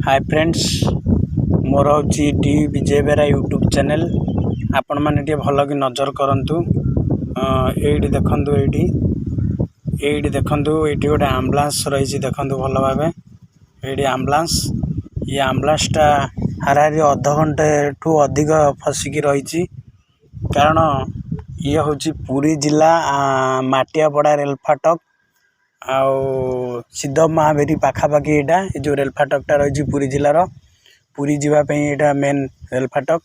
hi friends मोर हूँ D विजय बेरा YouTube channel आपण मैंने भल कि नजर करूँ ये देखु ये देखु ये गोटे आम्बुलांस रही देखु भल भाव ये आम्बुलांस ये आम्बुलांसटा हाराहारी अध घंटे ठू अधिक फसिकी रही कारण ये हूँ पुरी जिला माटियापड़ा रेल फाटक आउ सिद्ध महाबेरी पाखापाखि यहाँ ये जो रेल फाटकटा रही पुरी जिलार पुरी जावाई यहाँ मेन रेल फाटक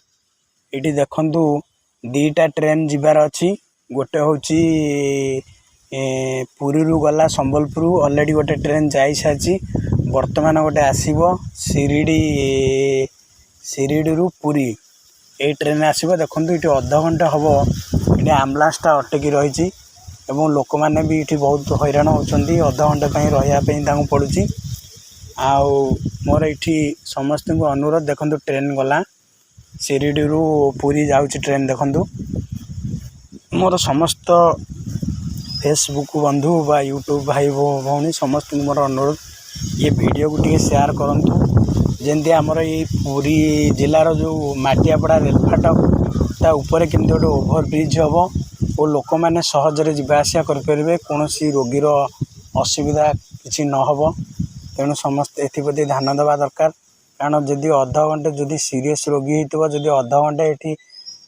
ये देखु दीटा ट्रेन जीवार अच्छी गोटे हूँ पुरी गला संबलपुर ऑलरेडी गोटे ट्रेन जाई सारी वर्तमान गोटे आसब शिरडी रु पुरी ये ट्रेन आसब देखो ये अध घंटे हम ये आम्बुलांसटा अटकी रही एवं लोक मैंने भी ये बहुत हैरान होती अध घंटे रही पड़ू आउ मोर ये समस्त को अनुरोध देखो ट्रेन गला शिरडी रु पुरी जाऊँ ट्रेन देखु मोर समस्त फेसबुक बंधु बा यूट्यूब भाई भौणी समस्त मोर अनुरोध ये वीडियो को टे शेयर करूँ जमी आमर ये पुरी जिलार जो माटियापड़ा रेल फाटक ता ऊपर केमती गोटे ओभर ब्रिज हम और लोक मैंने सहजरे जावासिया करें कौन रोगीर असुविधा किसी न हो तेणु समस्त एप्रति ध्यान देवा दरकार कारण जदि अध घंटे जदि सीरीयस रोगी हो जदि अध घंटे ये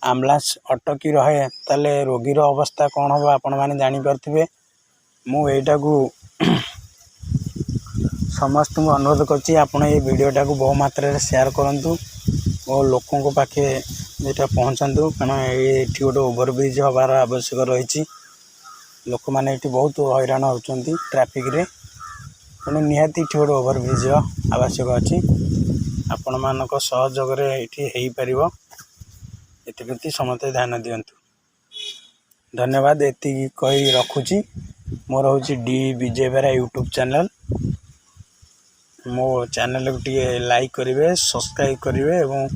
आम्बुलांस अटकी रहे ताले रोगीर अवस्था कौन हम आपण मैंने जानीपे मुझा को समस्त को अनुरोध करछि आपण ये वीडियोटा को बहु मात्रा शेयर करूँ और लोकों पाखे ये पहुँचतु कारण ये गोटे ओभरब्रिज हबार आवश्यक रही लोक मैंने ये बहुत हैरान होती ट्राफिक रे तेणु निहाती ये गोटे ओभरब्रिज आवश्यक अच्छी आपण मान सहयोग ये एप्रति समस्त ध्यान दिंतु धन्यवाद एति कही रखुची मोर हूँ डी विजय बेरा यूट्यूब चैनल मो चैनल को टे लाइक करेंगे सब्सक्राइब करेंगे और